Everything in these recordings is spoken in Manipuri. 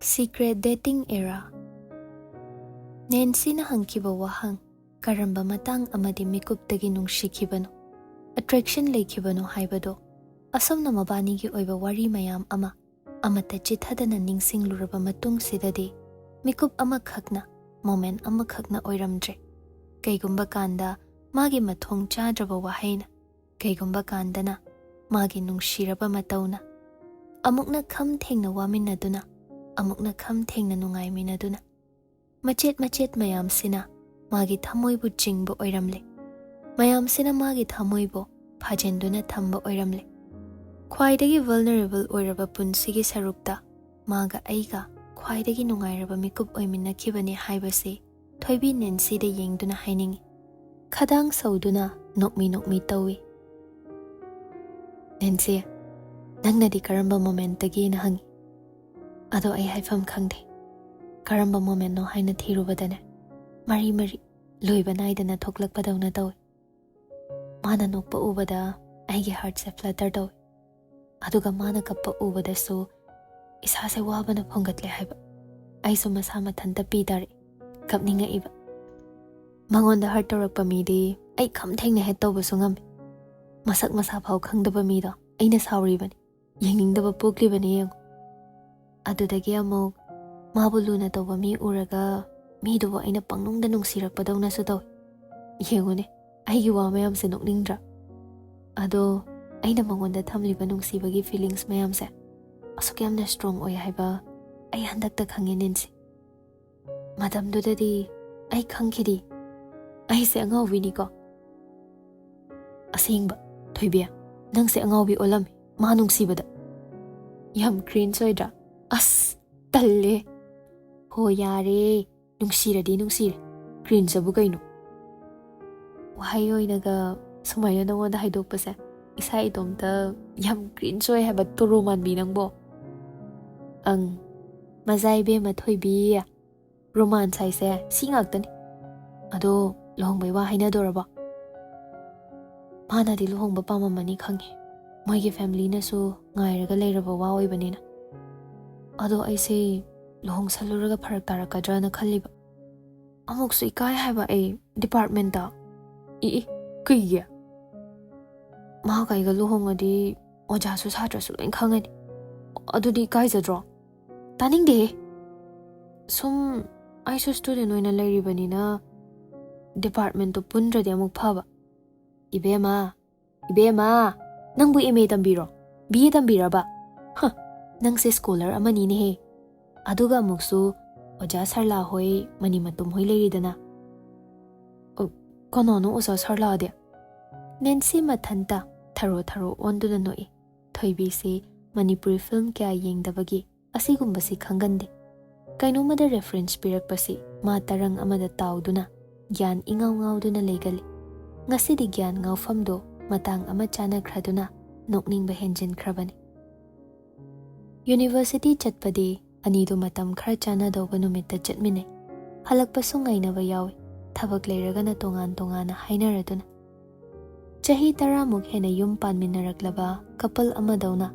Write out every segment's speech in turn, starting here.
Secret dating era. Nancy na hangkiba wahang karamba matang amadi mikuptagi nungshikibano. Attraction laikibano haibado. Asom na mabanigi oiba wari mayam ama. Amata chithadana ningsing luraba matung sidadi. Mikup amakhakna, moment amakhakna oiramdre. Kaigumba kanda, magi mathong chadraba wahaina. Kaigumba kandana, magi nungshiraba matawna. Amukna kham thengna waminaduna. Amukna kham thengna nungai minaduna. Machet mayam sina, magi thamoibu jingbo oiramle. Mayam sina magi thamoibo, phajenduna thamba oiramle. Khwaidagi vulnerable oiraba punsigi sarukta, maga aiga, khwaidagi nungairaba mikup oiminakibani haibase, thoibi Nancy da yengduna hainingi. Khadang sauduna, nokmi tawi. Nancy, nangnadi karamba momentagi na hangi. Ado ay haifam khangde. Karamba moment no haina thirubadane. Mari loiba naidana thoklakpadawna tawi. Mana nokpa ubada, aigi heart se flutter tawi. Aduga mana kappa ubada so, isase wabana phongatle haiba. Aiso masama thanta pidari. Kapninga iba. Mangonda heart tawrakpa midi, ay kham thengna het tawbasu ngambi. Masak masa phau khangdaba mido, aina sauribani. Yengningdaba poklibani yengo. Adudagi amuk, mabuluna tawba mi uraga, miduwa aina pangnungda nungsirakpadawna su tawi. Yengone, aigi wa mayam se nokningdra. Ado, aina mangonda thamliba nungsibagi feelings mayam se. Asuk yamna strong oy haiba, ay handakta khangi Nancy. Madam dudadi, ay khangkidi. Ay se angawini ko. Asingba, thoibiya, nang se angawi olami, manungsibada. Yam cringe oydra. As, talle. Ho yare, nungsire. Cringe abu kaino. Wahay oinaga, sumayo na wanda haidok pa sa. Isa itom ta, yam cringe oy habat turuman binang bo. Ang, mazaybe mathoibi. Romance ay se, singagtani. Ado, lohong bay wahay na doraba. Mana di lohong ba pamamani khangi. Moigi family na su, ngairaga layraba waoy banina. Ado ay se, lohong saluraga parak tarakadra na khaliba. Amok su ikay haiba ay department da. Kaya. Maha kaiga lohong adi, oja su sadra su loin khangani. Ado di ikay zadro. Taning de. Sum, ay su student oina layriba nina, department to pundra di amok phaba. Ibema, nang bu MA tambiro. BA tambira ba? Nang se scholar amani ni he. Aduga muksu oja sarla hoi mani matum hoi leiridana. Kono usa sarla de. Nancy mathanta tharo onduna noi. Thoibi se Manipuri film kya yengdabagi asigumbasi khangande. Kainumada reference pirakpasi ma tarang amada tauduna gyan ingaw-ngawduna legali. Ngasidi gyan ngawfamdo matang ama chanakraduna nokningba henjin krabani. University chatpadi anido matam khar chana dawba numitta chatmine. Halakpasu ngainaba yawi. Thabak leiraga na tongan hainaraduna. Chahi taramuk hena yum panminaraklaba couple amadawna.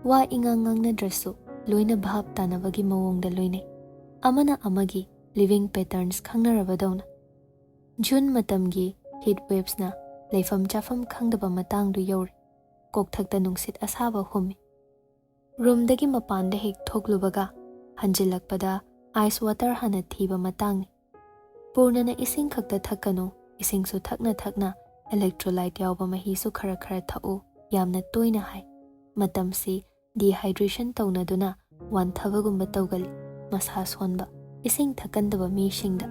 Wa ingangang na drasu loina bahab tanabagi mawongda loine. Amana amagi living patterns khangnarabadawna. June matamgi heat waves na leifam chafam khangdaba matangdu yawri. Kokthakta nungsit asaba humi. Room dagi mapanda hek thoklubaga hanjilakpada ice water hana thiba matangi. Purna na ising khakta thakano, ising su thakna electrolyte yawba mahi su khara thau yamna toina hai. Matamsi dehydration tawnaduna wan thabagumba tawgali masa sonba ising thakandaba mi shingda.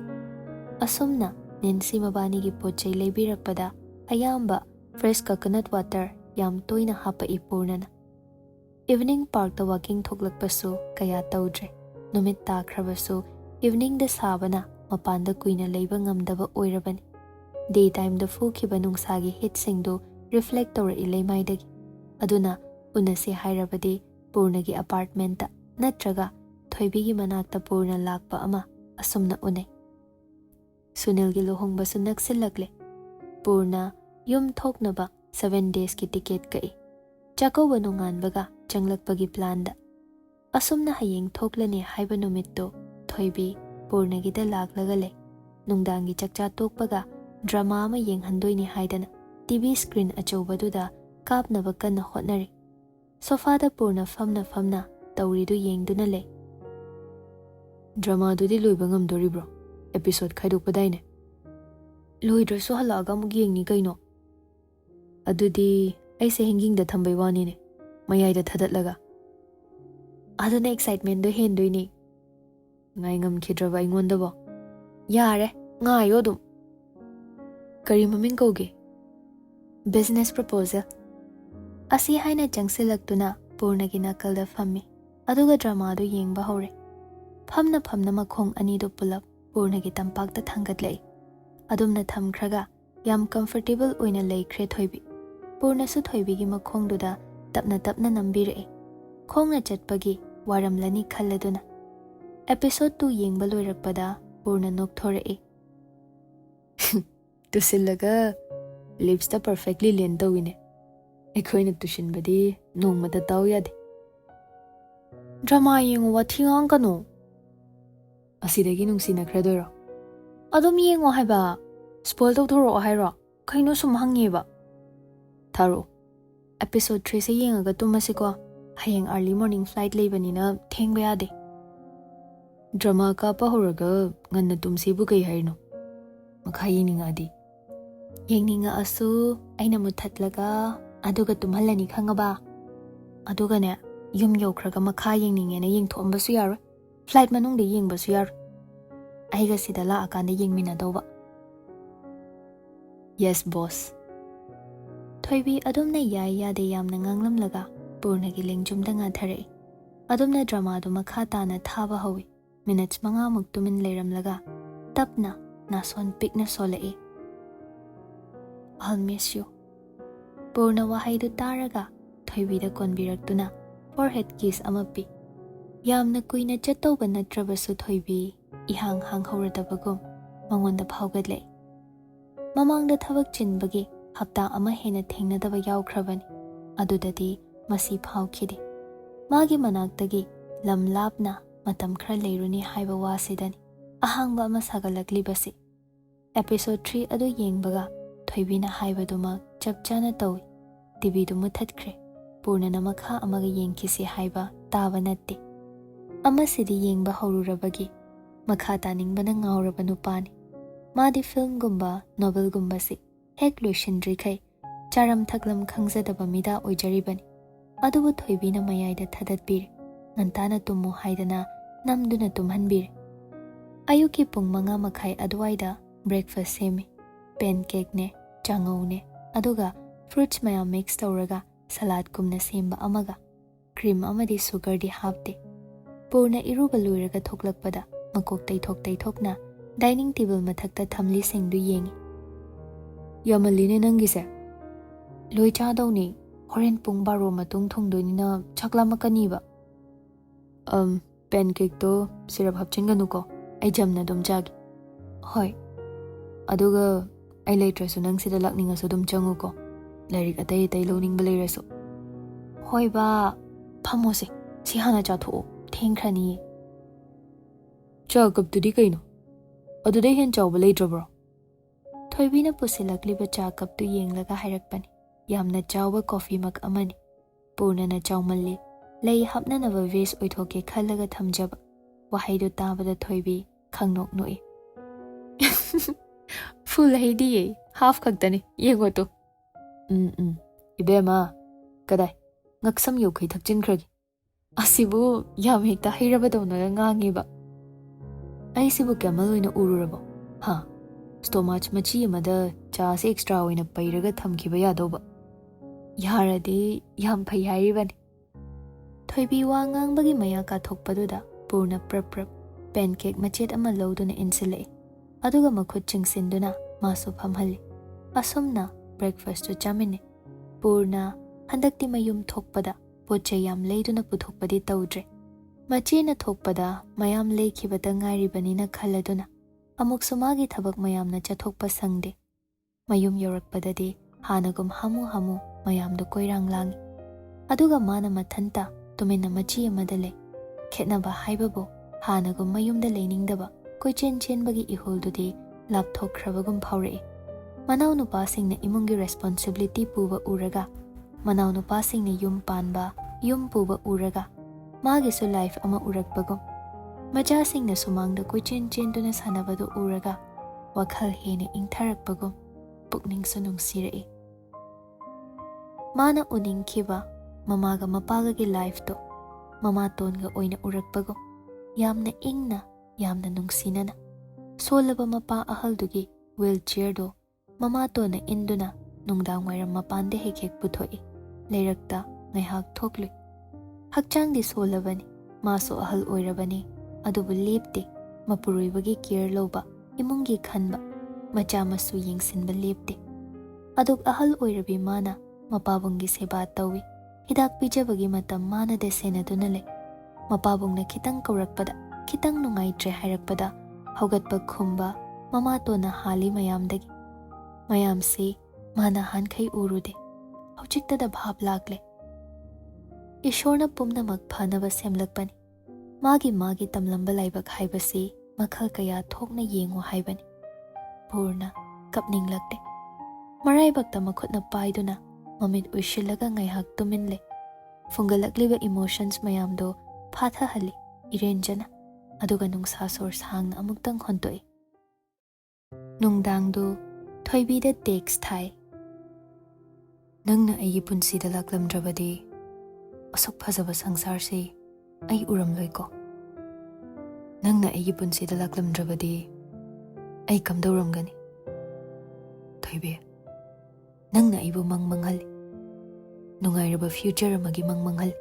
Asumna Nancy mabani gi pochai leibirakpada ayamba fresh coconut water yam toina hapa ipurna na. Evening park da walking thoklakpasu kaya tawdre. Numit takrabasu evening da sabana mapanda kuina leiba ngamdaba oirabani. Daytime da fukiba nungsagi hitsingdo reflect tawra ilaymaidagi. Aduna unasi hairabadi purnagi apartmenta natraga thoibigi manakta purna lakpa ama asumna unay. Sunilgi lohongbasu naksilakle. Purna yum thoknaba 7 days ki ticket kai. Chakawa nungan baga changlakpagi planda. ꯑꯁꯨꯝꯅ ꯍꯌꯦꯡ ꯊꯣꯛꯂꯅꯤ ꯍꯥꯏꯕ ꯅꯨꯃꯤꯠꯇꯨ ꯊꯣꯏꯕꯤ ꯄꯨꯔꯅꯒꯤꯗ ꯂꯥꯛꯂꯒ ꯂꯩ꯫ ꯅꯨꯡꯗꯥꯡꯒꯤ ꯆꯥꯛꯆꯥ ꯇꯣꯛꯄꯒ ꯗ꯭ꯔꯃꯥ ꯑꯃ ꯌꯦꯡꯍꯟꯗꯣꯏꯅꯤ ꯍꯥꯏꯗꯅ ꯇꯤꯚꯤ ꯁꯀ꯭ꯔꯤꯟ ꯑꯆꯧꯕꯗꯨꯗ ꯀꯥꯞꯅꯕ ꯀꯟꯅ ꯍꯣꯠꯅꯔꯤ꯫ ꯁꯣꯐꯥꯗ ꯄꯨꯔꯅ ꯐꯝꯅ ꯐꯝꯅ ꯇꯧꯔꯤꯗꯨ ꯌꯦꯡꯗꯨꯅ ꯂꯩ꯫ ꯗ꯭ꯔꯃꯥꯗꯨꯗꯤ ꯂꯣꯏꯕ ꯉꯝꯗꯣꯔꯤꯕ꯭ꯔꯣ? ꯑꯦꯄꯤꯁꯣꯗ ꯈꯥꯏꯗꯣꯛꯄꯗꯥꯏꯅꯦ? ꯂꯣꯏꯗ꯭ꯔꯁꯨ ꯍꯜꯂꯛꯑꯒ ꯑꯃꯨꯛ ꯌꯦꯡꯅꯤ ꯀꯩꯅꯣ? ꯑꯗꯨꯗꯤ ꯑꯩꯁꯦ ꯍꯤꯡꯒꯤꯡꯗ ꯊꯝꯕꯩ ꯋꯥꯅꯤꯅꯦ, ꯃꯌꯥꯏꯗ ꯊꯗꯠꯂꯒ꯫ ꯑꯗꯨꯅ ꯑꯦꯛꯁꯥꯏꯠꯃꯦꯟꯗꯣ ꯍꯦꯟꯗꯣꯏꯅꯤ꯫ ꯉꯥꯏ ꯉꯝꯈꯤꯗ꯭ꯔꯕ ꯑꯩꯉꯣꯟꯗꯕꯣ? ꯌꯥꯔꯦ, ꯉꯥꯏꯌꯣ ꯑꯗꯨꯝ꯫ ꯀꯔꯤ ꯃꯃꯤꯡ ꯀꯧꯒꯦ? Business proposal. ꯑꯁꯤ ꯍꯥꯏꯅ ꯆꯪꯁꯤꯜꯂꯛꯇꯨꯅ ꯄꯨꯔꯅꯒꯤ ꯅꯥꯀꯜꯗ ꯐꯝꯃꯤ, ꯑꯗꯨꯒ ꯗ꯭ꯔꯃꯥꯗꯨ ꯌꯦꯡꯕ ꯍꯧꯔꯦ꯫ ꯐꯝꯅ ꯐꯝꯅ ꯃꯈꯣꯡ ꯑꯅꯤꯗꯨ ꯄꯨꯂꯞ ꯄꯨꯔꯅꯒꯤ ꯇꯝꯄꯥꯛꯇ ꯊꯥꯡꯒꯠꯂꯛꯏ꯫ ꯑꯗꯨꯝꯅ ꯊꯝꯈ꯭ꯔꯒ ꯌꯥꯝ ꯀꯝꯐꯔꯇꯦꯕꯜ ꯑꯣꯏꯅ ꯂꯩꯈ꯭ꯔꯦ ꯊꯣꯏꯕꯤ꯫ ꯄꯨꯔꯅꯁꯨ ꯊꯣꯏꯕꯤꯒꯤ ꯃꯈꯣꯡꯗꯨꯗ ꯇꯞꯅ ꯇꯞꯅ ꯅꯝꯕꯤꯔꯛꯏ, ꯈꯣꯡꯅ ꯆꯠꯄꯒꯤ ꯋꯥꯔꯝꯂꯅꯤ ꯈꯜꯂꯗꯨꯅ꯫ ꯑꯦꯄꯤꯁꯣꯗ 2 ꯌꯦꯡꯕ ꯂꯣꯏꯔꯛꯄꯗ ꯄꯨꯔꯅ ꯅꯣꯛꯊꯣꯔꯛꯏ꯫ ꯇꯨꯁꯤꯜꯂꯒ ꯂꯤꯞꯁꯇ ꯄꯔꯐꯦꯛꯠꯂꯤ ꯂꯦꯟ ꯇꯧꯏꯅꯦ꯫ ꯑꯩꯈꯣꯏꯅ ꯇꯨꯁꯤꯟꯕꯗꯤ ꯅꯣꯡꯃꯗ ꯇꯥꯎ ꯌꯥꯗꯦ꯫ ꯗ꯭ꯔꯃꯥ ꯌꯦꯡꯉꯨ, ꯋꯥꯊꯤ ꯉꯥꯡꯒꯅꯨ꯫ ꯑꯁꯤꯗꯒꯤ ꯅꯨꯡꯁꯤꯅꯈ꯭ꯔꯗꯣꯏꯔꯣ? ꯑꯗꯨꯝ ꯌꯦꯡꯉꯣ ꯍꯥꯏꯕ, ꯁ꯭ꯄꯣꯏꯜ ꯇꯧꯊꯣꯔꯛꯑꯣ ꯍꯥꯏꯔꯣ? ꯀꯩꯅꯣ ꯁꯨꯝ ꯍꯪꯉꯦꯕ꯫ ꯊꯥꯔꯛꯑꯣ꯫ ꯑꯦꯄꯤꯁꯣꯗ 3ꯁꯦ ꯌꯦꯡꯉꯒ ꯇꯨꯝꯃꯁꯤꯀꯣ, ꯍꯌꯦꯡ ꯑꯥꯔꯂꯤ ꯃꯣꯔꯅꯤꯡ ꯐ꯭ꯂꯥꯏꯠ ꯂꯩꯕꯅꯤꯅ ꯊꯦꯡꯕ ꯌꯥꯗꯦ꯫ ꯗ꯭ꯔꯃꯥ ꯀꯥꯞꯄ ꯍꯧꯔꯒ ꯉꯟꯅ ꯇꯨꯝꯁꯤꯕꯨ ꯀꯩ ꯍꯥꯏꯔꯤꯅꯣ? ꯃꯈꯥ ꯌꯦꯡꯅꯤꯡꯉꯛꯑꯗꯤ? ꯌꯦꯡꯅꯤꯡꯉꯛꯑꯁꯨ ꯑꯩꯅ ꯃꯨꯠꯊꯠꯂꯒ ꯑꯗꯨꯒ ꯇꯨꯝꯍꯜꯂꯅꯤ ꯈꯪꯉꯕ? ꯑꯗꯨꯒꯅꯦ, ꯌꯨꯝ ꯌꯧꯈ꯭ꯔꯒ ꯃꯈꯥ ꯌꯦꯡꯅꯤꯡꯉꯦꯅ ꯌꯦꯡꯊꯣꯛꯑꯝꯕꯁꯨ ꯌꯥꯔꯣꯏ, ꯐ꯭ꯂꯥꯏꯠ ꯃꯅꯨꯡꯗ ꯌꯦꯡꯕꯁꯨ ꯌꯥꯔꯣꯏ꯫ ꯑꯩꯒ ꯁꯤꯗ ꯂꯥꯛꯑꯀꯥꯟꯗ ꯌꯦꯡꯃꯤꯟꯅꯗꯧꯕ꯫ ꯌꯦꯁ ꯕꯣꯁ꯫ ꯊꯣꯏꯕꯤ ꯑꯗꯨꯝꯅ ꯌꯥꯏ ꯌꯥꯗꯦ ꯌꯥꯝꯅ ꯉꯥꯡꯂꯝꯂꯒ ꯄꯨꯔꯅꯒꯤ ꯂꯦꯡꯖꯨꯝꯗ ꯉꯥꯊꯔꯛꯏ꯫ ꯑꯗꯨꯝꯅ ꯗ꯭ꯔꯃꯥꯗꯨ ꯃꯈꯥ ꯇꯥꯅ ꯊꯥꯕ ꯍꯧꯏ꯫ ꯃꯤꯅꯠꯁ 5ꯃꯨꯛ ꯇꯨꯃꯤꯟ ꯂꯩꯔꯝꯂꯒ ꯇꯞꯅ ꯅꯥꯁꯣꯟ ꯄꯤꯛꯅ ꯁꯣꯜꯂꯛꯏ꯫ I'll miss you. ꯄꯨꯔꯅ ꯋꯥꯍꯩꯗꯨ ꯇꯥꯔꯒ ꯊꯣꯏꯕꯤꯗ ꯀꯣꯟꯕꯤꯔꯛꯇꯨꯅ ꯐꯣꯔꯍꯦꯗ ꯀꯤꯁ ꯑꯃ ꯄꯤ꯫ ꯌꯥꯝꯅ ꯀꯨꯏꯅ ꯆꯠꯇꯧꯕ ꯅꯠꯇ꯭ꯔꯕꯁꯨ ꯊꯣꯏꯕꯤ ꯏꯍꯥꯡ ꯍꯥꯡꯍꯧꯔꯗꯕꯒꯨꯝ ꯃꯉꯣꯟꯗ ꯐꯥꯎꯒꯠꯂꯛꯏ꯫ ꯃꯃꯥꯡꯗ ꯊꯕꯛ ꯆꯤꯟꯕꯒꯤ ꯍꯞꯇꯥ ꯑꯃ ꯍꯦꯟꯅ ꯊꯦꯡꯅꯗꯕ ꯌꯥꯎꯈ꯭ꯔꯕꯅꯤ, ꯑꯗꯨꯗꯗꯤ ꯃꯁꯤ ꯐꯥꯎꯈꯤꯗꯦ꯫ ꯃꯥꯒꯤ ꯃꯅꯥꯛꯇꯒꯤ ꯂꯝ ꯂꯥꯞꯅ ꯃꯇꯝ ꯈꯔ ꯂꯩꯔꯨꯅꯤ ꯍꯥꯏꯕ ꯋꯥꯁꯤꯗꯅꯤ ꯑꯍꯥꯡꯕ ꯑꯃ ꯁꯥꯒꯠꯂꯛꯂꯤꯕꯁꯤ꯫ ꯑꯦꯄꯤꯁꯣꯗ 3 ꯑꯗꯨ ꯌꯦꯡꯕꯒ ꯊꯣꯏꯕꯤꯅ ꯍꯥꯏꯕꯗꯨꯃꯛ ꯆꯞ ꯆꯥꯅ ꯇꯧꯏ꯫ ꯇꯤꯚꯤꯗꯨ ꯃꯨꯠꯊꯠꯈ꯭ꯔꯦ꯫ ꯄꯨꯔꯅꯅ ꯃꯈꯥ ꯑꯃꯒ ꯌꯦꯡꯈꯤꯁꯤ ꯍꯥꯏꯕ ꯇꯥꯕ ꯅꯠꯇꯦ꯫ ꯑꯃꯁꯤꯗꯤ ꯌꯦꯡꯕ ꯍꯧꯔꯨꯔꯕꯒꯤ ꯃꯈꯥ ꯇꯥꯅꯤꯡꯕꯅ ꯉꯥꯎꯔꯕ ꯅꯨꯄꯥꯅꯤ꯫ ꯃꯥꯗꯤ ꯐꯤꯜꯝꯒꯨꯝꯕ ꯅꯣꯚꯦꯜꯒꯨꯝꯕꯁꯤ ꯍꯦꯛ ꯂꯣꯏꯁꯤꯟꯗ꯭ꯔꯤꯈꯩ ꯆꯥꯔꯝ ꯊꯛꯂꯝ ꯈꯪꯖꯗꯕ ꯃꯤꯗꯥ ꯑꯣꯏꯖꯔꯤꯕꯅꯤ꯫ ꯑꯗꯨꯕꯨ ꯊꯣꯏꯕꯤꯅ ꯃꯌꯥꯏꯗ ꯊꯗꯠꯄꯤꯔꯦ꯫ ꯉꯟꯇꯥꯅ ꯇꯨꯝꯃꯨ ꯍꯥꯏꯗꯅ ꯅꯝꯗꯨꯅ ꯇꯨꯝꯍꯟꯕꯤꯔꯦ꯫ ꯑꯌꯨꯛꯀꯤ ꯄꯨꯡ 5:30 ꯑꯗꯨꯋꯥꯏꯗ ꯕ꯭ꯔꯦꯛꯐꯥꯁꯠ ꯁꯦꯝꯃꯤ꯫ ꯄꯦꯟꯀꯦꯛꯅꯦ, ꯆꯥꯉꯧꯅꯦ, ꯑꯗꯨꯒ ꯐ꯭ꯔꯨꯠꯁ ꯃꯌꯥꯝ ꯃꯤꯛꯁ ꯇꯧꯔꯒ ꯁꯂꯥꯗꯀꯨꯝꯅ ꯁꯦꯝꯕ ꯑꯃꯒ꯫ ꯀ꯭ꯔꯤꯝ ꯑꯃꯗꯤ ꯁꯨꯒꯔꯗꯤ ꯍꯥꯞꯇꯦ꯫ ꯄꯨꯔꯅ ꯏꯔꯨꯕ ꯂꯣꯏꯔꯒ ꯊꯣꯛꯂꯛꯄꯗ ꯃꯀꯣꯛ ꯇꯩꯊꯣꯛ ꯇꯩꯊꯣꯛꯅ ꯗꯥꯏꯅꯤꯡ ꯇꯦꯕꯜ ꯃꯊꯛꯇ ꯊꯝꯂꯤꯁꯤꯡꯗꯨ ꯌꯦꯡꯉꯤ꯫ ꯌꯥꯝꯃꯜꯂꯤꯅꯦ ꯅꯪꯒꯤꯁꯦ꯫ ꯂꯣꯏ ꯆꯥꯗꯧꯅꯤ, ꯍꯣꯔꯦꯟ ꯄꯨꯡ 12 ꯃꯇꯨꯡ ꯊꯨꯡꯗꯣꯏꯅꯤꯅ ꯆꯥꯛ ꯂꯥꯝꯃꯛꯀꯅꯤꯕ꯫ ꯄꯦꯟꯀꯦꯛꯇꯣ ꯁꯤꯔꯞ ꯍꯥꯞꯆꯤꯟꯒꯅꯨꯀꯣ, ꯑꯩ ꯖꯝꯅ ꯑꯗꯨꯝ ꯆꯥꯒꯦ꯫ ꯍꯣꯏ꯫ ꯑꯗꯨꯒ ꯑꯩ ꯂꯩꯇ꯭ꯔꯁꯨ ꯅꯪ ꯁꯤꯗ ꯂꯥꯛꯅꯤꯡꯉꯁꯨ ꯑꯗꯨꯝ ꯆꯪꯉꯨꯀꯣ, ꯂꯥꯏꯔꯤꯛ ꯑꯇꯩ ꯑꯇꯩ ꯂꯧꯅꯤꯡꯕ ꯂꯩꯔꯁꯨ꯫ ꯍꯣꯏ ꯕꯥ, ꯐꯝꯃꯣꯁꯦ, ꯁꯤ ꯍꯥꯟꯅ ꯆꯥꯊꯣꯛꯑꯣ, ꯊꯦꯡꯈ꯭ꯔꯅꯤꯌꯦ꯫ ꯆꯥ ꯀꯞꯇꯨꯗꯤ ꯀꯩꯅꯣ? ꯑꯗꯨꯗꯩ ꯍꯦꯟ ꯆꯥꯎꯕ ꯂꯩꯇ꯭ꯔꯕ꯭ꯔꯣ? ꯊꯣꯏꯕꯤꯅ ꯄꯨꯁꯤꯜꯂꯛꯂꯤꯕ ꯆꯥ ꯀꯞꯇꯨ ꯌꯦꯡꯂꯒ ꯍꯥꯏꯔꯛꯄꯅꯤ꯫ ꯌꯥꯝꯅ ꯆꯥꯎꯕ ꯀꯣꯐꯤ ꯃꯛ ꯑꯃꯅꯤ꯫ ꯄꯨꯔꯅꯅ ꯆꯥꯎꯃꯜꯂꯤ, ꯂꯩ ꯍꯥꯞꯅꯅꯕ ꯚꯦꯁ ꯑꯣꯏꯊꯣꯛꯀꯦ ꯈꯜꯂꯒ ꯊꯝꯖꯕ꯫ ꯋꯥꯍꯩꯗꯨ ꯇꯥꯕꯗ ꯊꯣꯏꯕꯤ ꯈꯪꯅꯣꯛ ꯅꯣꯛꯏ꯫ ꯐꯨꯜ ꯍꯩꯗꯤꯌꯦ, ꯍꯥꯐ ꯈꯛꯇꯅꯤ, ꯌꯦꯡꯉꯣ ꯇꯨ꯫ ꯏꯕꯦꯝꯃ, ꯀꯗꯥꯏ ꯉꯛꯁꯝ ꯌꯧꯈꯩ ꯊꯛꯆꯤꯟꯈ꯭ꯔꯒꯦ? ꯑꯁꯤꯕꯨ ꯌꯥꯝ ꯍꯦꯛꯇ ꯍꯩꯔꯕꯗꯧꯅꯒ ꯉꯥꯡꯉꯤꯕ꯫ ꯑꯩꯁꯤꯕꯨ ꯀꯦꯃꯜ ꯑꯣꯏꯅ ꯎꯔꯨꯔꯕꯣ? ꯍꯥ, ꯁ꯭ꯇꯣꯃꯥꯆ ꯃꯆꯤ ꯑꯃꯗ ꯆꯥꯁꯦ ꯑꯦꯛꯁꯇ꯭ꯔꯥ ꯑꯣꯏꯅ ꯄꯩꯔꯒ ꯊꯝꯈꯤꯕ ꯌꯥꯗꯧꯕ꯫ ꯌꯥꯔꯗꯤ ꯌꯥꯝ ꯐꯩ ꯍꯥꯏꯔꯤꯕꯅꯤ꯫ ꯊꯣꯏꯕꯤ ꯋꯥ ꯉꯥꯡꯕꯒꯤ ꯃꯌꯥ ꯀꯥꯊꯣꯛꯄꯗꯨꯗ ꯄꯨꯔꯅ ꯄ꯭ꯔꯞ ꯄ꯭ꯔꯞ ꯄꯦꯟꯀꯦꯛ ꯃꯆꯦꯠ ꯑꯃ ꯂꯧꯗꯨꯅ ꯏꯟꯁꯤꯜꯂꯛꯏ꯫ ꯑꯗꯨꯒ ꯃꯈꯨꯠ ꯆꯤꯡꯁꯤꯟꯗꯨꯅ ꯃꯥꯁꯨ ꯐꯝꯍꯜꯂꯤ꯫ ꯑꯁꯨꯝꯅ ꯕ꯭ꯔꯦꯛꯐꯥꯁꯠꯇꯨ ꯆꯥꯃꯤꯟꯅꯩ꯫ ꯄꯨꯔꯅ ꯍꯟꯗꯛꯇꯤ ꯃꯌꯨꯝ ꯊꯣꯛꯄꯗ ꯄꯣꯠꯆꯩ ꯌꯥꯝ ꯂꯩꯗꯨꯅ ꯄꯨꯊꯣꯛꯄꯗꯤ ꯇꯧꯗ꯭ꯔꯦ꯫ ꯃꯆꯦꯅ ꯊꯣꯛꯄꯗ ꯃꯌꯥꯝ ꯂꯩꯈꯤꯕꯇ ꯉꯥꯏꯔꯤꯕꯅꯤꯅ ꯈꯜꯂꯗꯨꯅ ꯑꯃꯨꯛꯁꯨ ꯃꯥꯒꯤ ꯊꯕꯛ ꯃꯌꯥꯝꯅ ꯆꯠꯊꯣꯛꯄ ꯁꯪꯗꯦ꯫ ꯃꯌꯨꯝ ꯌꯧꯔꯛꯄꯗꯗꯤ ꯍꯥꯟꯅꯒꯨꯝ ꯍꯥꯃꯨ ꯍꯥꯃꯨ ꯃꯌꯥꯝꯗꯨ ꯀꯣꯏꯔꯥꯡ ꯂꯥꯡꯏ꯫ ꯑꯗꯨꯒ ꯃꯥꯅ ꯃꯊꯟꯇ ꯇꯨꯃꯤꯟꯅ ꯃꯆꯤ ꯑꯃꯗ ꯂꯩ꯫ Khetnaba haibabu hanagum mayumda leiningdaba koichen chenbagi ihuldudi lapthokhrabagum phaurai. Manau nupasingna imungi responsibility puba uraga, manau nupasingna yum panba, yum puba uraga, magisu life ama urakbagum. Majasingna sumangda koichen chenduna sanabadu uraga, WakhaL hena ingtharakbagum, pukningsu nungsirai. Mana uningkhiba mamaga mapagagi life to, mama tonga oina urakbagum, yamna ingna, yamna nungsinana. Solaba mapa ahaldugi wheelchair do, mama tona induna nungdang wairam mapande hek puthoi, leirakta ngaihak thoklui. Hakchangdi solabani, maso ahal oirabani, adubu lepte, mapuruibagi care loba, imungi khanba, macha masu yengsinba lepte. Aduk ahal oirabi mana, mapabungi seba tawi, hidak pijabagi matam mana desena dunale. Mapabungna kitang kaurakpada, kitang nungaitre hairakpada, haugatpa khumba, mama tona hali mayamdagi. Mayam se mana hankai urude, hauchiktada bhab lakle. Ishorna pumna magphanaba semlakbani, magi tamlamba laibak haibasi, makhal kaya thokna yengo haibani. Purna kapning lakte. Maraibakta makhutna paiduna, mamit uishilaga ngaihak tuminle. Fungalakliba emotions mayamdo phatha hali, irenjana, aduga nungsa source hangna amuktang hontoi. Nungdangdo Thoibida text thai. Nangna ayi punsida laklamdrabadi, asuk phajaba sangsar se ai uramloi ko. Nangna ayi punsida laklamdrabadi, ai kamdauramgani. Thoibe, nangna aibu mangmanghal, nungairaba future amagi mangmanghal.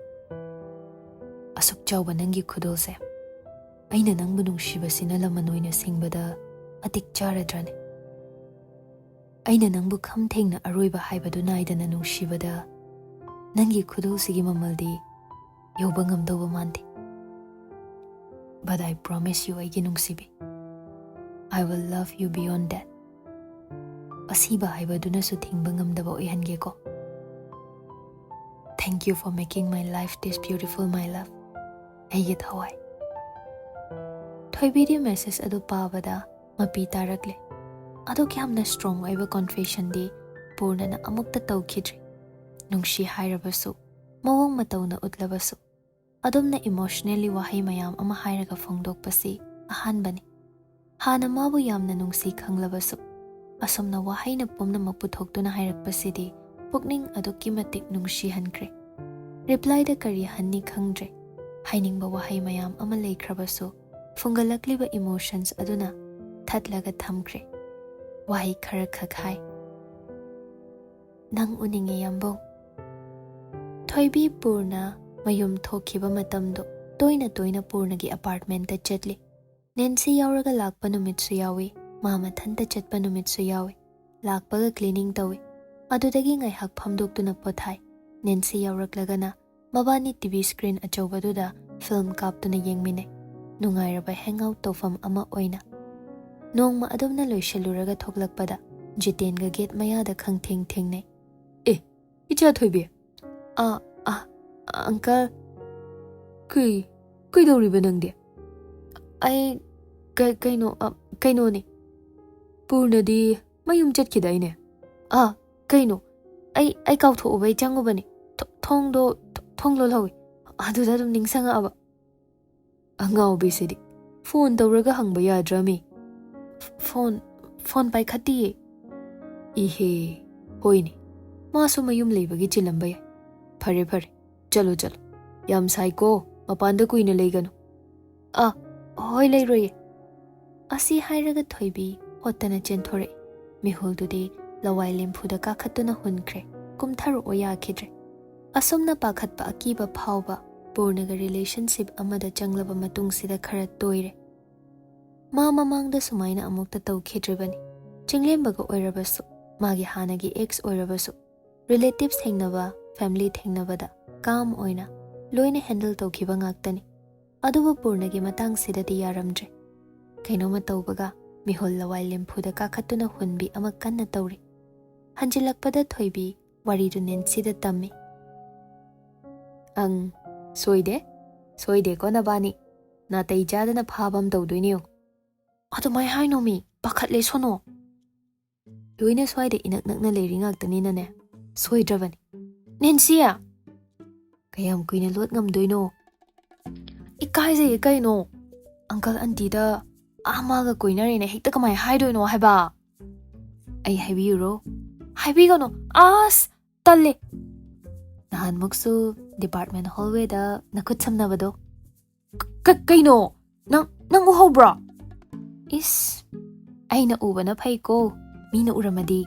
Asuk chawba nangi khudolse, aina nangbu nungsibasina lamanoina singbada atik charadrani. Aina nangbu kham thengna aroiba haibadu naidana nungshibada nangi khudolsigi mamaldi yoba ngamdoba mande. But I promise you aigi nungsibi, I will love you beyond that. Asiba haibaduna su thingba ngamdaba oihange ko. Thank you for making my life this beautiful, my love. Aigi thawai. Thoibidi message adu pabada mapi tarakle. Ado kyamna strong oiba confession di purnana amukta tawkhidri. Nungshi hairabasu, mawong matawna utlabasu. Adumna emotionally wahay mayam ama hairaga phongdokpasi ahanbani. Hana mabu yamna nungsi khanglabasu. Asumna wahay na pumna magputhokduna hairakpasidi pukning aduki matik nungshi hankre. Reply da kari hanni khangdre. Hainingba wahay mayam ama leikrabasu. Fungalakliba emotions aduna thatlaga thamkre. Wahi khara khakhai. Nang uninge yambong. Thoibi purna mayum thokhiba matamdo toina purnagi apartment ta chatli. Nancy yauraga lakpa numitsu yawi, mama thanta chatpa numitsu yawi. Lakpaga cleaning tawi. Adudagi ngaihak phamdoktuna pothai. Nancy yauraklagana mabani TV screen achawbaduda film kaptuna yengmine. Nungairaba hangout tofam ama oina. Nongma adumna loishaluraga thoklakpada Jitenga gate mayada khang theng ne. Icha thoibe. Uncle. Kui doriba nangde. Ai kaino ne. Purna di mayum chatkida ne. Kaino. Ai kautho obai changubani. Thonglo lawi. Aduda dum ningsanga aba. Angao bisidi. Phone tawraga hangba yadrami. Phone pai khati. Ihe. Hoini. Masu mayum leibagi chilamba ya. Phare. Chalo. Yam saiko. Mapanda kuina leigano. Hoi leiroye. Asi hairaga thoibi hotana chenthore. Mihuldudi lawai lempuda kakhatuna hunkre. Kumtharu oya khidre. Asumna pakhatpa akiba phawba. Purnaga relationship amada changlaba matungsida khara toire. Mamangda sumaina amukta tawkhidrebani. Chinglembaga oirabasu. Magi hanagi ex oirabasu. Relatives thengnaba, family thengnabada, calm oina, loina handle tawkhiba ngaktani. Adubu purnagi matang sidadi yaramdre. Kainoma tawbaga, mihol lawai lempuda kakhatuna hunbi ama kanna tawri. Hanjilakpada thoibi, waridu Nancy da tammi. Soide? Soideko nabani. Natai jadana phabam tawdoine. Adumai haino mi pakhatle sono. Loina swaida inak nakna leri ngaktanina ne. Soidrabani. Nensia. Kayam kuina lot ngamdoino. Ikaise kaino. Uncle auntie da amaga koinarina hekta kamai haidoino haiba. Ai haibiyuro. Haibigano. As talle. Nahan muksu department hallway da nakut samnabado. Kaino. Nang uhobra. Is. Aina uba na phaiko. Mina uramadi.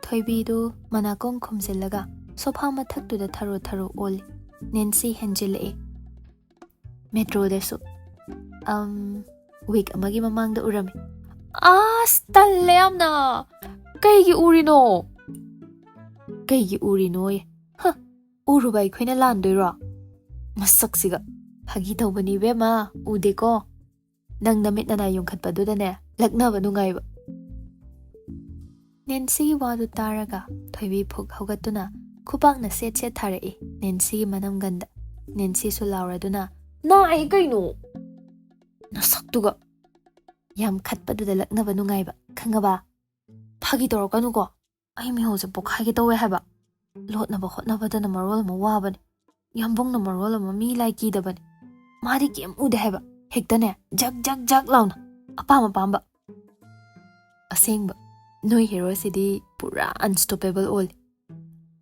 Thoibido manakong khumsillaga sofa mathaktuda tharo oli. Nancy henjile. Metro desu. Week amagi mamangda urami. As talle amna. Kaigi urino. Kaigi urino ye. Ha. Urubai khoina landoira. Masaksiga. Phagi tawbani bema udeko. Nang namit na yung khatpadudane. Lagnaba nungayba. Nancy wadu taraga. Thoibi phuk haugatuna. Kupak na set tharai. Nancy manam ganda. Nancy sulauraduna. Na ay kaino. Nasaktuga. Yam khatpaduda lagnaba nungayba. Khangaba. Phagi tawrokanu ko. Ay mihose pokhagi tawe haba. Lotnaba hotnabada na marol mo wabani. Yambong na marol mo mi laiki dabani. Mari kem ude haba. Hektane jag launa. Apama pamba. Asengba. Noi hero sidi pura unstoppable all.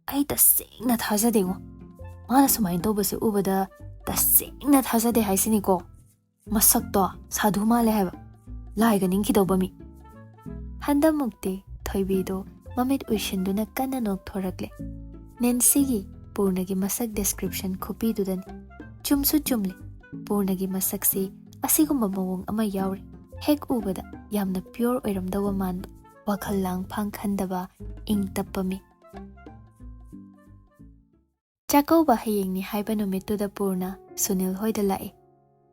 Ay tasengna thazade ngo. Mana sumain tawbase ubada tasengna thazade haisini ko. Masak to sadhu male haba. Laiga ningkidawba mi. Handamukti thoibido mamit uishinduna kana nok thorakle. Nancy gi purnagi masak description khupidudani. Chumsu chumle. Purnagi masaksi asigumba mawong ama yauri. Hek ubada yamna pure oiramdawa manba. WakhaL lang phang khandaba ing tapami. Chakauba hayengni haiba numittuda Purna Sunil hoida lai.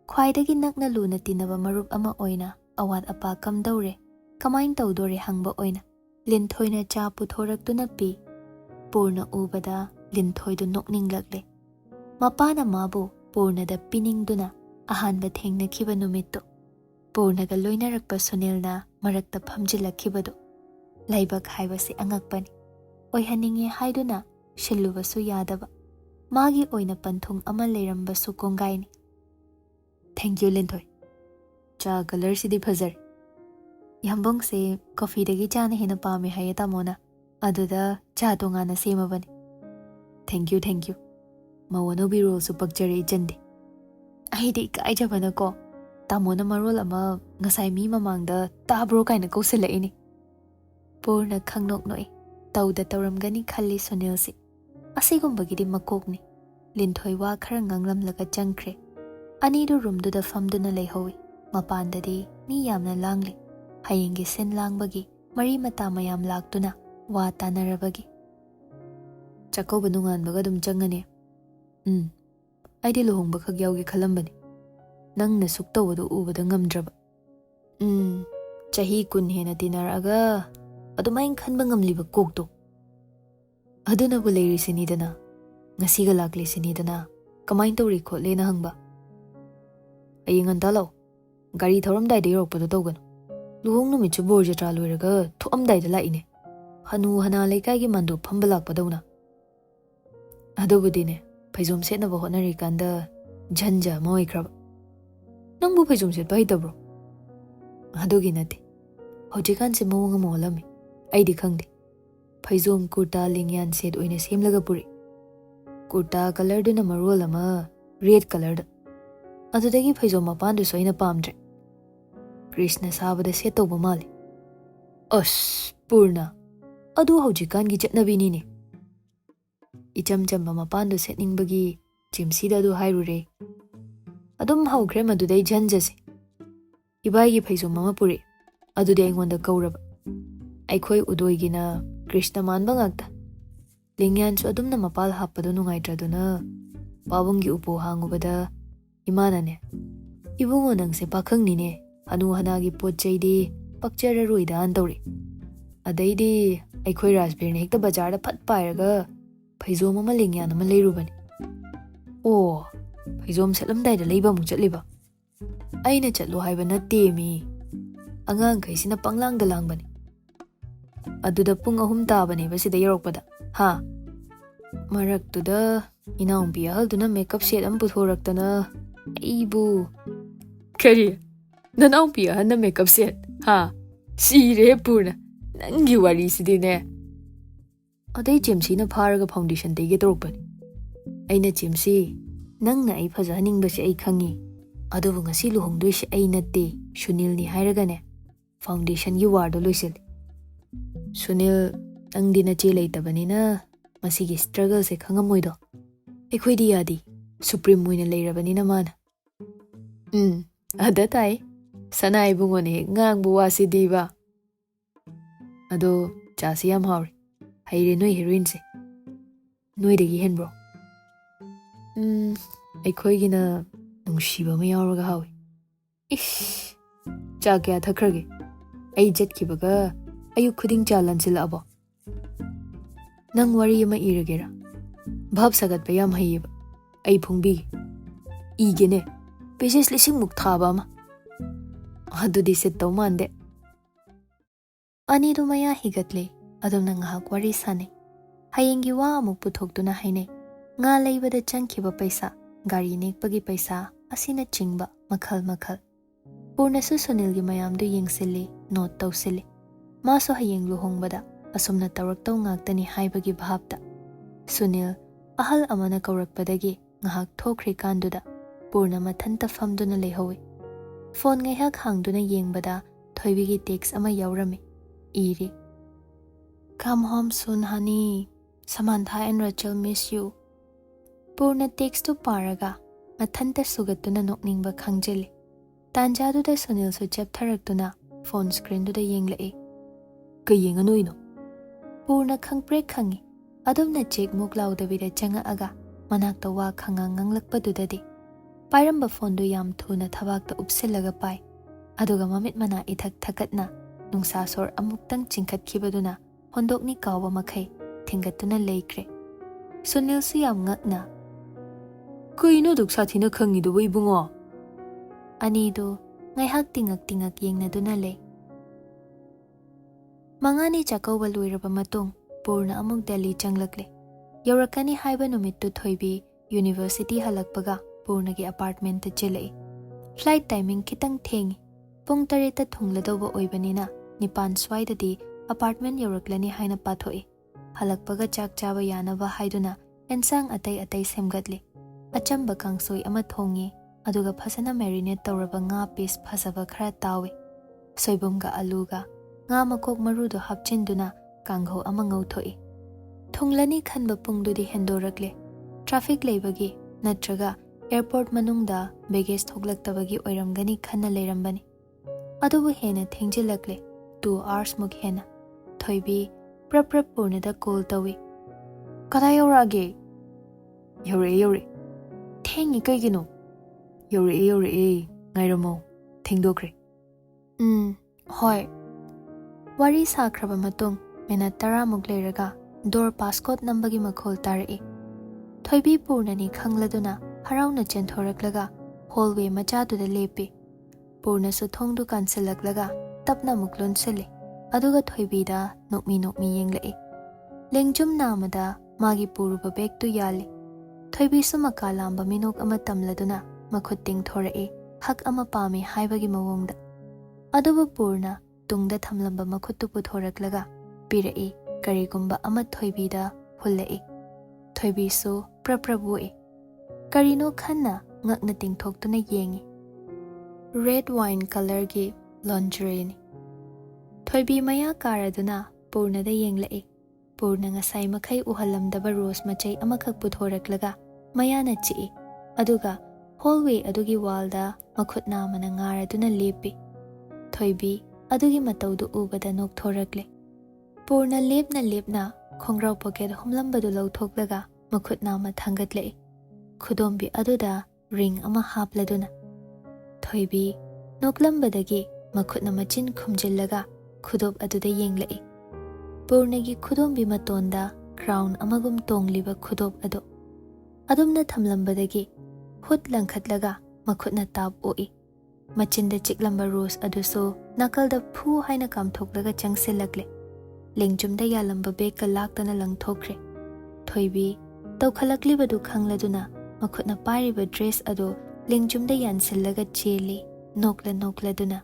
Khwaidagi nakna luna tinaba marup ama oina awat apa kamdaure. Kamain tawdore hangba oina. Linthoina cha puthoraktuna pi. Purna ubada linthoidu nokninglakle. Mapana mabu Purnada piningduna ahanba thengnakiba numittu. Purnaga loinarakpa Sunilna marakta phamjilakibadu. Laibak haibasi angakpani. Oihaninge haiduna shilubasu yadaba. Magi oina panthung ama leirambasu kongaini. Thank you Linthoi. Cha color sidi phazar. Yambong se coffee dagi chana hina pame haye tamona. Aduda cha tongana semabani. Thank you. Mawanobi roll su pakjare jandi. Aidi kaijabana ko. Tamona marol ama ngasai mi mamangda tabro kaina kausalaini. Purna khangnok noi. Tawda tawramgani khalli Sunil si. Asigumbagidi makokni. Linthoi wa khara nganglamlaga jangkre. Anidu roomduda famduna leihowi. Mapandadi mi yamna langli. Hayingi sen langbagi mari mata mayam laktuna wa tanarabagi. Chakauba nunganbaga dum changani. Aidi luhongba khagyawgi khalambani. Nangna suktawadu ubada ngamdraba. Chahi kun hena tinaraga adumain khanba ngamliba kokto. Adunabu leiri sinidana. Ngasiga lakli sinidana. Kamain tawri khotle na hangba. Ayingan talaw. Gari thoramdai de yorokpado tawgano. Luhong numitsu borjatra loiraga thuamdai da laine. Hanu hana leikaigi mandu phamba lakpadawna. Adubudine paizom setnaba hotnari kanda janja ma oikraba. Nangbu paizom setpa haitabro? Adugi nate. Hojikanse mawang ama olami. Aidi khangde. Paizom kurta lingyan set oina semlaga puri. Kurta color duna marol ama red color da. Adudagi paizom mapandu soina pamdre. Krishna sabada set tawba mali. Purna. Adu hojikangi chatnabi ni. Icham chamba mapandu setningbagi chimsida adu hairure. Adum haukhre madudai janjase. Ibaigi paizom mama puri. Adude aingonda kauraba. Aikhoi udoigina Krishna manba ngakta. Lingyansu adumna mapal happadu nungaitraduna pabungi upo hangubada imanane. Ibungo nangse pakhangnine hanu hanagi potchaidi pakchararoida antawri. Adaidi aikhoi rasbirne hekta bajarda phat pairaga paizom ama lingyan ama leirubani. ꯑꯣ, ꯐꯩꯖꯣꯝ ꯁꯦꯠꯂꯝꯗꯥꯏꯗ ꯂꯩꯕ ꯑꯃꯨꯛ ꯆꯠꯂꯤꯕ? ꯑꯩꯅ ꯆꯠꯂꯣ ꯍꯥꯏꯕ ꯅꯠꯇꯦꯃꯤ. ꯑꯉꯥꯡꯈꯩꯁꯤꯅ ꯄꯪꯂꯥꯡꯗ ꯂꯥꯡꯕꯅꯤ. ꯑꯗꯨꯗ ꯄꯨꯡ 3 ꯇꯥꯕꯅꯦꯕ ꯁꯤꯗ ꯌꯧꯔꯛꯄꯗ. ꯍꯥ? ꯃꯔꯛꯇꯨꯗ ꯏꯅꯥꯎꯄꯤ ꯑꯍꯜꯗꯨꯅ ꯃꯦꯀꯞ ꯁꯦꯠ ꯑꯃ ꯄꯨꯊꯣꯔꯛꯇꯅ ꯑꯩꯕꯨ. ꯀꯔꯤ? ꯅꯅꯥꯎꯄꯤ ꯑꯍꯟꯅ ꯃꯦꯀꯞ ꯁꯦꯠ? ꯍꯥ? ꯁꯤꯔꯦ ꯄꯨꯔꯅ. ꯅꯪꯒꯤ ꯋꯥꯔꯤꯁꯤꯗꯤꯅꯦ. ꯑꯗꯩ ꯆꯦꯝꯁꯤꯅ ꯐꯥꯔꯒ ꯐꯥꯎꯟꯗꯦꯁꯟ ꯇꯩꯒꯦ ꯇꯧꯔꯛꯄꯅꯤ. ꯑꯩꯅ ꯆꯦꯝꯁꯤ, ꯅꯪꯅ ꯑꯩ ꯐꯖꯍꯟꯅꯤꯡꯕꯁꯦ ꯑꯩ ꯈꯪꯉꯤ. ꯑꯗꯨꯕꯨ ꯉꯁꯤ ꯂꯨꯍꯣꯡꯗꯣꯏꯁꯦ ꯑꯩ ꯅꯠꯇꯦ, ꯁꯨꯅꯤꯜꯅꯤ ꯍꯥꯏꯔꯒꯅꯦ ꯐꯥꯎꯟꯗꯦꯁꯟꯒꯤ ꯋꯥꯔꯗꯣ ꯂꯣꯏꯁꯤꯜꯂꯤ. ꯁꯨꯅꯤꯜ, ꯅꯪꯗꯤ ꯅꯆꯦ ꯂꯩꯇꯕꯅꯤꯅ ꯃꯁꯤꯒꯤ ꯁ꯭ꯇ꯭ꯔꯒꯜꯁꯦ ꯈꯪꯉꯝꯃꯣꯏꯗꯣ. ꯑꯩꯈꯣꯏꯗꯤ ꯌꯥꯗꯤ, ꯁꯨꯄ꯭ꯔꯤꯝ ꯑꯣꯏꯅ ꯂꯩꯔꯕꯅꯤꯅ ꯃꯥꯅ. ꯑꯗ ꯇꯥꯏ. ꯁꯅꯥ ꯏꯕꯨꯡꯉꯣꯅ ꯍꯦꯛ ꯉꯥꯡꯕ ꯋꯥꯁꯤꯗꯤꯕ. ꯑꯗꯣ ꯆꯥꯁꯤ ꯌꯥꯝ ꯍꯥꯎꯔꯤ. ꯍꯩꯔꯦ ꯅꯣꯏ ꯍꯦꯔꯣꯏꯟꯁꯦ. ꯅꯣꯏꯗꯒꯤ ꯍꯦꯟꯕ꯭ꯔꯣ? ꯑꯩꯈꯣꯏꯒꯤꯅ ꯅꯨꯡꯁꯤꯕ ꯑꯃ ꯌꯥꯎꯔꯒ ꯍꯥꯎꯏ. ꯏꯁ, ꯆꯥ ꯀꯌꯥ ꯊꯛꯈ꯭ꯔꯒꯦ? ꯑꯩ ꯆꯠꯈꯤꯕꯒ ꯑꯌꯨꯛ ꯈꯨꯗꯤꯡ ꯆꯥ ꯂꯥꯟꯁꯤꯜꯂꯛꯑꯕꯣ? ꯅꯪ ꯋꯥꯔꯤ ꯑꯃ ꯏꯔꯒꯦꯔꯥ? ꯚꯥꯞ ꯁꯥꯒꯠꯄ ꯌꯥꯝ ꯍꯩꯌꯦꯕ. ꯑꯩ ꯐꯣꯡꯕꯤꯒꯦ. ꯏꯒꯦꯅꯦ, ꯄꯦꯖꯦꯁ 1000ꯃꯨꯛ ꯊꯥꯕ ꯑꯃ. ꯑꯗꯨꯗꯤ ꯁꯤꯠꯇꯧ ꯃꯥꯟꯗꯦ. ꯑꯅꯤꯗꯨ ꯃꯌꯥ ꯍꯤꯒꯠꯂꯦ. ꯑꯗꯨꯝꯅ ꯉꯥꯏꯍꯥꯛ ꯋꯥꯔꯤ ꯁꯥꯅꯩ. ꯍꯌꯦꯡꯒꯤ ꯋꯥ ꯑꯃꯨꯛ ꯄꯨꯊꯣꯛꯇꯨꯅ ꯍꯥꯏꯅꯩ. ꯉꯥ ꯂꯩꯕꯗ ꯆꯪꯈꯤꯕ ꯄꯩꯁꯥ, ꯒꯥꯔꯤ ꯅꯦꯛꯄꯒꯤ ꯄꯩꯁꯥ ꯑꯁꯤꯅꯆꯤꯡꯕ ꯃꯈꯜ ꯃꯈꯜ. ꯄꯨꯔꯅꯁꯨ ꯁꯨꯅꯤꯜꯒꯤ ꯃꯌꯥꯝꯗꯨ ꯌꯦꯡꯁꯤꯜꯂꯤ, ꯅꯣꯠ ꯇꯧꯁꯤꯜꯂꯤ. ꯃꯥꯁꯨ ꯍꯌꯦꯡ ꯂꯨꯍꯣꯡꯕꯗ ꯑꯁꯨꯝꯅ ꯇꯧꯔꯛꯇꯧ ꯉꯥꯛꯇꯅꯤ ꯍꯥꯏꯕꯒꯤ ꯚꯥꯕꯇ. ꯁꯨꯅꯤꯜ ꯑꯍꯜ ꯑꯃꯅ ꯀꯧꯔꯛꯄꯗꯒꯤ ꯉꯥꯏꯍꯥꯛ ꯊꯣꯛꯈ꯭ꯔꯤꯀꯥꯟꯗꯨꯗ ꯄꯨꯔꯅ ꯃꯊꯟꯇ ꯐꯝꯗꯨꯅ ꯂꯩꯍꯧꯏ. ꯐꯣꯟ ꯉꯥꯏꯍꯥꯛ ꯍꯥꯡꯗꯨꯅ ꯌꯦꯡꯕꯗ ꯊꯣꯏꯕꯤꯒꯤ ꯇꯦꯛꯁ ꯑꯃ ꯌꯥꯎꯔꯝꯃꯤ. ꯏꯔꯤ, "Come home soon, honey. Samantha and Rachel miss you." Purna ꯇꯦꯛꯁꯇꯨ ꯄꯥꯔꯒ ꯃꯊꯟꯇ ꯁꯨꯒꯠꯇꯨꯅ ꯅꯣꯛꯅꯤꯡꯕ ꯈꯪꯖꯤꯜꯂꯤ. ꯇꯥꯟꯖꯥꯗꯨꯗ ꯁꯨꯅꯤꯜꯁꯨ ꯆꯦꯞꯊꯔꯛꯇꯨꯅ ꯐꯣꯟ ꯁ꯭ꯀ꯭ꯔꯤꯟꯗꯨꯗ ꯌꯦꯡꯂꯛꯏ. ꯀꯩ ꯌꯦꯡꯉꯅꯣꯏꯅꯣ? ꯄꯨꯔꯅ ꯈꯪꯄ꯭ꯔꯦꯛ ꯈꯪꯉꯤ. ꯑꯗꯨꯝꯅ ꯆꯦꯛꯃꯨꯛ ꯂꯥꯎꯗꯕꯤꯗ ꯆꯪꯉꯛꯑꯒ ꯃꯅꯥꯛꯇ ꯋꯥ ꯈꯪꯉꯥꯡ ꯉꯥꯡꯂꯛꯄꯗꯨꯗꯗꯤ ꯄꯥꯏꯔꯝꯕ ꯐꯣꯟꯗꯨ ꯌꯥꯝ ꯊꯨꯅ ꯊꯕꯥꯛꯇ ꯎꯞꯁꯤꯜꯂꯒ ꯄꯥꯏ. ꯑꯗꯨꯒ ꯃꯃꯤꯠ ꯃꯅꯥ ꯏꯊꯛ ꯊꯀꯠꯅ ꯅꯨꯡꯁꯥ ꯁꯣꯔ ꯑꯃꯨꯛꯇꯪ ꯆꯤꯡꯈꯠꯈꯤꯕꯗꯨꯅ ꯍꯣꯟꯗꯣꯛꯅꯤ ꯀꯥꯎꯕ ꯃꯈꯩ ꯊꯤꯡꯒꯠꯇꯨꯅ ꯂꯩꯈ꯭ꯔꯦ. ꯁꯨꯅꯤꯜꯁꯨ ꯌꯥꯝ ꯉꯛꯅ, ꯀꯩꯅꯣ ꯗꯨꯛ ꯁꯥꯊꯤꯅ ꯈꯪꯉꯤꯗꯨꯕꯨ ꯏꯕꯨꯡꯉꯣ? ꯑꯅꯤꯗꯨ ꯉꯥꯏꯍꯥꯛ ꯇꯤꯡꯉꯛ ꯇꯤꯡꯉꯛ ꯌꯦꯡꯅꯗꯨꯅ ꯂꯩ. 5ꯅꯤ ꯆꯥꯛꯀꯧꯕ ꯂꯣꯏꯔꯕ ꯃꯇꯨꯡ ꯄꯨꯔꯅ ꯑꯃꯨꯛ ꯗꯦꯜꯂꯤ ꯆꯪꯂꯛꯂꯦ. ꯌꯧꯔꯛꯀꯅꯤ ꯍꯥꯏꯕ ꯅꯨꯃꯤꯠꯇꯨ ꯊꯣꯏꯕꯤ ꯌꯨꯅꯤꯚꯔꯁꯤꯇꯤ ꯍꯜꯂꯛꯄꯒ ꯄꯨꯔꯅꯒꯤ ꯑꯄꯥꯔꯠꯃꯦꯟꯇ ꯆꯦꯜꯂꯛꯏ. ꯐ꯭ꯂꯥꯏꯠ ꯇꯥꯏꯃꯤꯡ ꯈꯤꯇꯪ ꯊꯦꯡꯉꯤ. ꯄꯨꯡ 7ꯇ ꯊꯨꯡꯂꯗꯧꯕ ꯑꯣꯏꯕꯅꯤꯅ 9 ꯁ꯭ꯋꯥꯏꯗꯗꯤ ꯑꯄꯥꯔꯠꯃꯦꯟ ꯌꯧꯔꯛꯂꯅꯤ ꯍꯥꯏꯅ ꯄꯥꯊꯣꯛꯏ. ꯍꯜꯂꯛꯄꯒ ꯆꯥꯛ ꯆꯥꯕ ꯌꯥꯅꯕ ꯍꯥꯏꯗꯨꯅ ꯑꯦꯟꯁꯥꯡ ꯑꯇꯩ ꯑꯇꯩ ꯁꯦꯝꯒꯠꯂꯤ. ꯑꯆꯝꯕ ꯀꯥꯡꯁꯣꯏ ꯑꯃ ꯊꯣꯡꯉꯤ. ꯑꯗꯨꯒ ꯐꯖꯅ ꯃꯦꯔꯤꯅꯦꯠ ꯇꯧꯔꯕ ꯉꯥ ꯄꯤꯁ ꯐꯖꯕ ꯈꯔ ꯇꯥꯎꯏ. ꯁꯣꯏꯕꯨꯝꯒ ꯑꯂꯨꯒ ꯉꯥ ꯃꯀꯣꯛ ꯃꯔꯨꯗꯨ ꯍꯥꯞꯆꯤꯟꯗꯨꯅ ꯀꯥꯡꯍꯧ ꯑꯃ ꯉꯧꯊꯣꯛꯏ. ꯊꯨꯡꯂꯅꯤ ꯈꯟꯕ ꯄꯨꯡꯗꯨꯗꯤ ꯍꯦꯟꯗꯣꯔꯛꯂꯦ. ꯇ꯭ꯔꯥꯐꯤꯛ ꯂꯩꯕꯒꯤ ꯅꯠꯇ꯭ꯔꯒ ꯑꯦꯌꯔꯄꯣꯔꯠ ꯃꯅꯨꯡꯗ ꯕꯦꯒꯦꯖ ꯊꯣꯛꯂꯛꯇꯕꯒꯤ ꯑꯣꯏꯔꯝꯒꯅꯤ ꯈꯟꯅ ꯂꯩꯔꯝꯕꯅꯤ. ꯑꯗꯨꯕꯨ ꯍꯦꯟꯅ ꯊꯦꯡꯖꯤꯜꯂꯛꯂꯦ. 2 ꯑꯥꯋꯔꯁꯃꯨꯛ ꯍꯦꯟꯅ. ꯊꯣꯏꯕꯤ ꯄ꯭ꯔꯞ ꯄꯨꯔꯅꯗ ꯀꯣꯜ ꯇꯧꯏ. ꯀꯗꯥꯏ ꯌꯧꯔꯛꯑꯒꯦ? ꯌꯧꯔꯛꯑꯦ. ꯊꯦꯡꯉꯤ ꯀꯩꯒꯤꯅꯣ? ꯌꯧꯔꯛꯑꯦ. ꯉꯥꯏꯔꯝꯃꯣ. ꯊꯦꯡꯗꯣꯛꯈ꯭ꯔꯦ. ꯍꯣꯏ. ꯋꯥꯔꯤ ꯁꯥꯈ꯭ꯔꯕ ꯃꯇꯨꯡ ꯃꯤꯅꯠ 10ꯃꯨꯛ ꯂꯩꯔꯒ ꯗꯣꯔ ꯄꯥꯁꯀꯣꯠ ꯅꯝꯕꯒꯤ ꯃꯈꯣꯜ ꯇꯥꯔꯛꯏ. ꯊꯣꯏꯕꯤ ꯄꯨꯔꯅꯅꯤ ꯈꯪꯂꯗꯨꯅ ꯍꯔꯥꯎꯅ ꯆꯦꯟꯊꯣꯔꯛꯂꯒ ꯍꯣꯜꯋꯦ ꯃꯆꯥꯗꯨꯗ ꯂꯦꯞꯄꯤ. ꯄꯨꯔꯅꯁꯨ ꯊꯣꯡꯗꯨ ꯀꯥꯟꯁꯤꯜꯂꯛꯂꯒ ꯇꯞꯅ ꯑꯃꯨꯛ ꯂꯣꯟꯁꯤꯜꯂꯤ. ꯑꯗꯨꯒ ꯊꯣꯏꯕꯤꯗ ꯅꯣꯛꯃꯤ ꯌꯦꯡꯂꯛꯏ. ꯂꯦꯡꯖꯨꯝ ꯅꯥꯝꯃꯗ ꯃꯥꯒꯤ ꯄꯨꯔꯨꯕ ꯕꯦꯒꯇꯨ ꯌꯥꯜꯂꯤ. ꯊꯣꯏꯕꯤꯁꯨ ꯃꯀꯥ ꯂꯥꯝꯕ ꯃꯤꯅꯣꯛ ꯑꯃ ꯇꯝꯂꯗꯨꯅ ꯃꯈꯨꯠ ꯇꯤꯡꯊꯣꯔꯛꯏ, ꯍꯛ ꯑꯃ ꯄꯥꯝꯃꯤ ꯍꯥꯏꯕꯒꯤ ꯃꯑꯣꯡꯗ. ꯑꯗꯨꯕꯨ ꯄꯨꯔꯅ ꯇꯨꯡꯗ ꯊꯝꯂꯝꯕ ꯃꯈꯨꯠꯇꯨ ꯄꯨꯊꯣꯔꯛꯂꯒ ꯄꯤꯔꯛꯏ. ꯀꯔꯤꯒꯨꯝꯕ ꯑꯃ ꯊꯣꯏꯕꯤꯗ ꯍꯨꯜꯂꯛꯏ. ꯊꯣꯏꯕꯤꯁꯨ ꯄ꯭ꯔꯞ ꯑꯣꯛꯏ. ꯀꯔꯤꯅꯣ ꯈꯟꯅ ꯉꯛꯅ ꯇꯤꯡꯊꯣꯛꯇꯨꯅ ꯌꯦꯡꯉꯤ. ꯔꯦꯗ ꯋꯥꯏꯟ ꯀꯂꯔꯒꯤ ꯂꯣꯟꯖꯔꯤꯅꯤ. ꯊꯣꯏꯕꯤ ꯃꯌꯥ ꯀꯥꯔꯗꯨꯅ ꯄꯨꯔꯅꯗ ꯌꯦꯡꯂꯛꯏ. ꯄꯨꯔꯅ ꯉꯁꯥꯏ ꯃꯈꯩ ꯎꯍꯜꯂꯝꯗꯕ ꯔꯣꯁ ꯃꯆꯩ ꯑꯃꯈꯛ ꯄꯨꯊꯣꯔꯛꯂꯒ ꯃꯌꯥꯅ ꯆꯤꯛꯏ. ꯑꯗꯨꯒ ꯍꯣꯜꯋꯦ ꯑꯗꯨꯒꯤ ꯋꯥꯜꯗ ꯃꯈꯨꯠ ꯅꯥꯝꯃꯅ ꯉꯥꯔꯗꯨꯅ ꯂꯦꯞꯄꯤ. ꯊꯣꯏꯕꯤ ꯑꯗꯨꯒꯤ ꯃꯇꯧꯗꯨ ꯎꯕꯗ ꯅꯣꯛꯊꯣꯔꯛꯂꯦ. ꯄꯨꯔꯅ ꯂꯦꯞꯅ ꯈꯣꯡꯒ꯭ꯔꯥꯎ ꯄꯣꯀꯦꯠ ꯍꯨꯝꯂꯝꯕꯗꯨ ꯂꯧꯊꯣꯛꯂꯒ ꯃꯈꯨꯠ ꯅꯥꯝꯃ ꯊꯥꯡꯒꯠꯂꯛꯏ. ꯈꯨꯗꯣꯝꯕꯤ ꯑꯗꯨꯗ ꯔꯤꯡ ꯑꯃ ꯍꯥꯞꯂꯗꯨꯅ. ꯊꯣꯏꯕꯤ ꯅꯣꯛꯂꯝꯕꯗꯒꯤ ꯃꯈꯨꯠꯅ ꯃꯆꯤꯟ ꯈꯨꯝꯖꯤꯜꯂꯒ ꯈꯨꯗꯣꯞ ꯑꯗꯨꯗ ꯌꯦꯡꯂꯛꯏ. ꯄꯨꯔꯅꯒꯤ ꯈꯨꯗꯣꯝꯕꯤ ꯃꯇꯣꯟꯗ ꯀ꯭ꯔꯥꯎꯟ ꯑꯃꯒꯨꯝ ꯇꯣꯡꯂꯤꯕ ꯈꯨꯗꯣꯞ ꯑꯗꯨ. ꯑꯗꯨꯝꯅ ꯊꯝꯂꯝꯕꯗꯒꯤ ꯍꯨꯠ ꯂꯪꯈꯠꯂꯒ ꯃꯈꯨꯠꯅ ꯇꯥꯞ ꯑꯣꯛꯏ꯫ ꯃꯆꯤꯟꯗ ꯆꯤꯛꯂꯝꯕ ꯔꯣꯁ ꯑꯗꯨꯁꯨ ꯅꯥꯀꯜꯗ ꯐꯨ ꯍꯥꯏꯅ ꯀꯥꯝꯊꯣꯛꯂꯒ ꯆꯪꯁꯤꯜꯂꯛꯂꯦ꯫ ꯂꯦꯡꯖꯨꯝꯗ ꯌꯥꯜꯂꯝꯕ ꯕꯦꯒꯀ ꯂꯥꯛꯇꯅ ꯂꯪꯊꯣꯛꯈ꯭ꯔꯦ꯫ ꯊꯣꯏꯕꯤ ꯇꯧꯈꯠꯂꯛꯂꯤꯕꯗꯨ ꯈꯪꯂꯗꯨꯅ ꯃꯈꯨꯠꯅ ꯄꯥꯏꯔꯤꯕ ꯗ꯭ꯔꯦꯁ ꯑꯗꯨ ꯂꯦꯡꯖꯨꯝꯗ ꯌꯥꯟꯁꯤꯜꯂꯒ ꯆꯦꯜꯂꯤ, ꯅꯣꯛꯂ ꯅꯣꯛꯂꯗꯨꯅ꯫